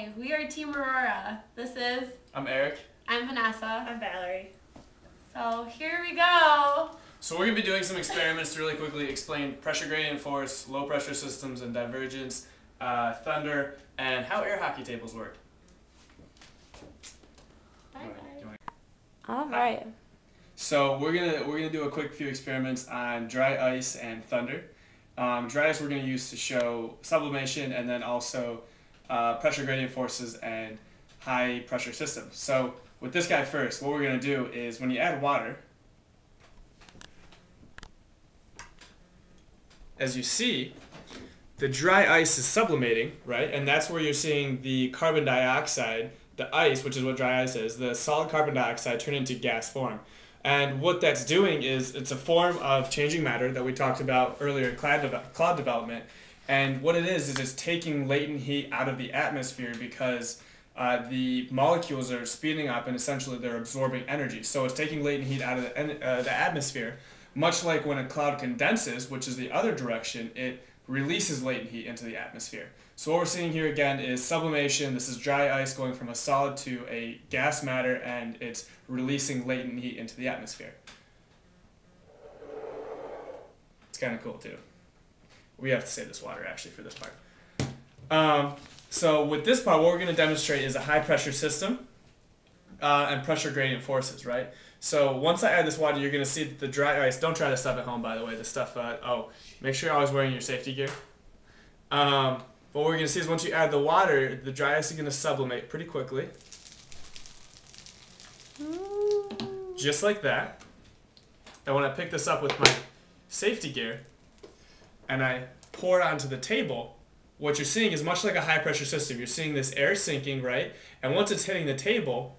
Hi, we are Team Aurora. This is... I'm Eric. I'm Vanessa. I'm Valerie. So here we go. So we're going to be doing some experiments to really quickly explain pressure gradient force, low pressure systems and divergence, thunder, and how air hockey tables work. All right. So we're gonna do a quick few experiments on dry ice and thunder. Dry ice we're gonna use to show sublimation and then also pressure gradient forces and high pressure systems. So with this guy first, what we're gonna do is when you add water, as you see, the dry ice is sublimating, right? And that's where you're seeing the carbon dioxide, the ice, which is what dry ice is, the solid carbon dioxide turn into gas form. And what that's doing is it's a form of changing matter that we talked about earlier in cloud development. And what it is it's taking latent heat out of the atmosphere because the molecules are speeding up and essentially they're absorbing energy. So it's taking latent heat out of the atmosphere. Much like when a cloud condenses, which is the other direction, it releases latent heat into the atmosphere. So what we're seeing here again is sublimation. This is dry ice going from a solid to a gas matter, and it's releasing latent heat into the atmosphere. It's kind of cool too. We have to save this water actually for this part. So with this part, what we're going to demonstrate is a high pressure system and pressure gradient forces, right? So once I add this water, you're going to see that the dry ice, don't try this stuff at home by the way, this stuff, make sure you're always wearing your safety gear. But what we're going to see is once you add the water, the dry ice is going to sublimate pretty quickly. Just like that. And when I pick this up with my safety gear and I pour it onto the table, what you're seeing is much like a high pressure system. You're seeing this air sinking, right? And once it's hitting the table,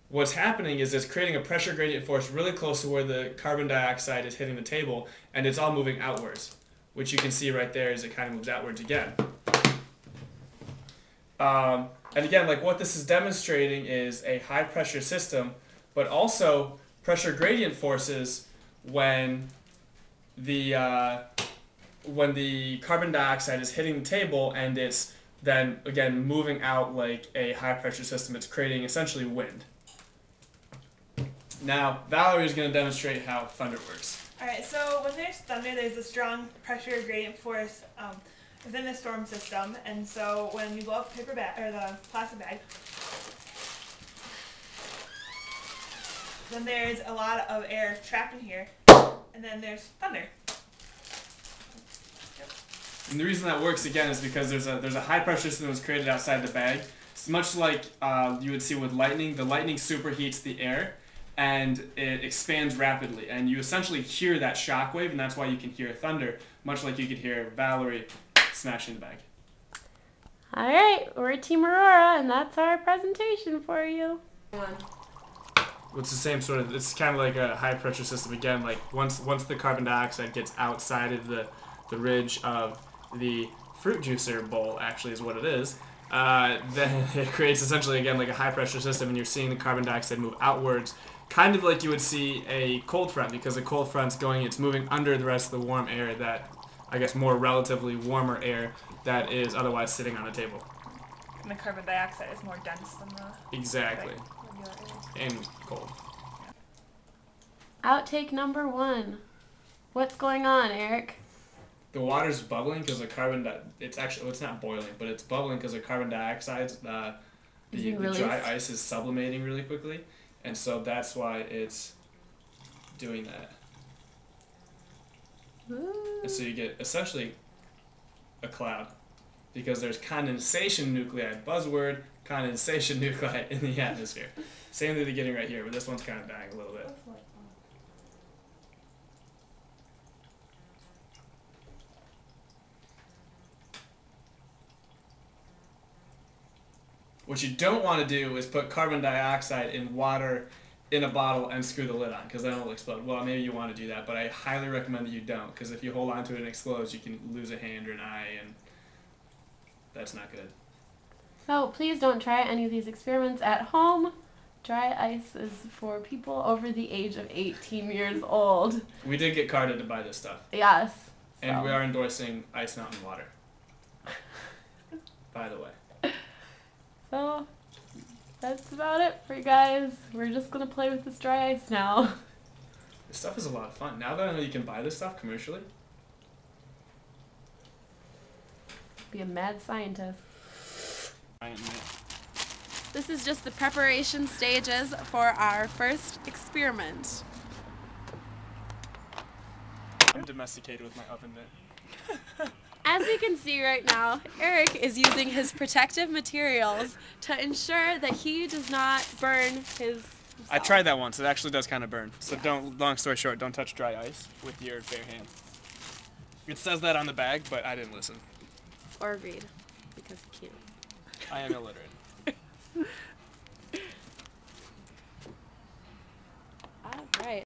what's happening is it's creating a pressure gradient force really close to where the carbon dioxide is hitting the table, and it's all moving outwards, which you can see right there as it kind of moves outwards again. And again, like what this is demonstrating is a high pressure system, but also pressure gradient forces when the carbon dioxide is hitting the table and it's then again moving out like a high pressure system. It's creating essentially wind. Now Valerie is going to demonstrate how thunder works. Alright, so when there's thunder, there's a strong pressure gradient force within the storm system, and so when you blow up the paper bag or the plastic bag, then there's a lot of air trapped in here, and then there's thunder. And the reason that works again is because there's a high pressure system that was created outside the bag. It's much like you would see with lightning. The lightning superheats the air and it expands rapidly, and you essentially hear that shock wave, and that's why you can hear thunder, much like you could hear Valerie smashing the bag. All right, we're Team Aurora, and that's our presentation for you. It's the same sort of, it's kind of like a high pressure system again, like once the carbon dioxide gets outside of the ridge of the fruit juicer bowl, actually is what it is, then it creates essentially again like a high pressure system, and you're seeing the carbon dioxide move outwards, kind of like you would see a cold front, because a cold front's it's moving under the rest of the warm air, that I guess more relatively warmer air that is otherwise sitting on a table. And the carbon dioxide is more dense than the Exactly. regular air. And cold. Outtake number 1. What's going on, Eric? The water's bubbling because the it's not boiling, but it's bubbling because the carbon dioxide, the dry ice is sublimating really quickly, and so that's why it's doing that. Ooh. And so you get essentially a cloud because there's condensation nuclei, buzzword, condensation nuclei in the atmosphere. Same thing they're getting right here, but this one's kind of dying a little bit. What you don't want to do is put carbon dioxide in water in a bottle and screw the lid on, because then it'll explode. Well, maybe you want to do that, but I highly recommend that you don't, because if you hold on to it and it explodes, you can lose a hand or an eye, and that's not good. So please don't try any of these experiments at home. Dry ice is for people over the age of 18 years old. We did get carded to buy this stuff. Yes. And we are endorsing Ice Mountain water. By the way. that's about it for you guys. We're just gonna play with this dry ice now. This stuff is a lot of fun. Now that I know you can buy this stuff commercially. Be a mad scientist. This is just the preparation stages for our first experiment. I'm domesticated with my oven mitt. As you can see right now, Erik is using his protective materials to ensure that he does not burn his I tried that once. It actually does kind of burn. So don't, long story short, don't touch dry ice with your bare hand. It says that on the bag, but I didn't listen. Or read, because he can't. I am illiterate. All right.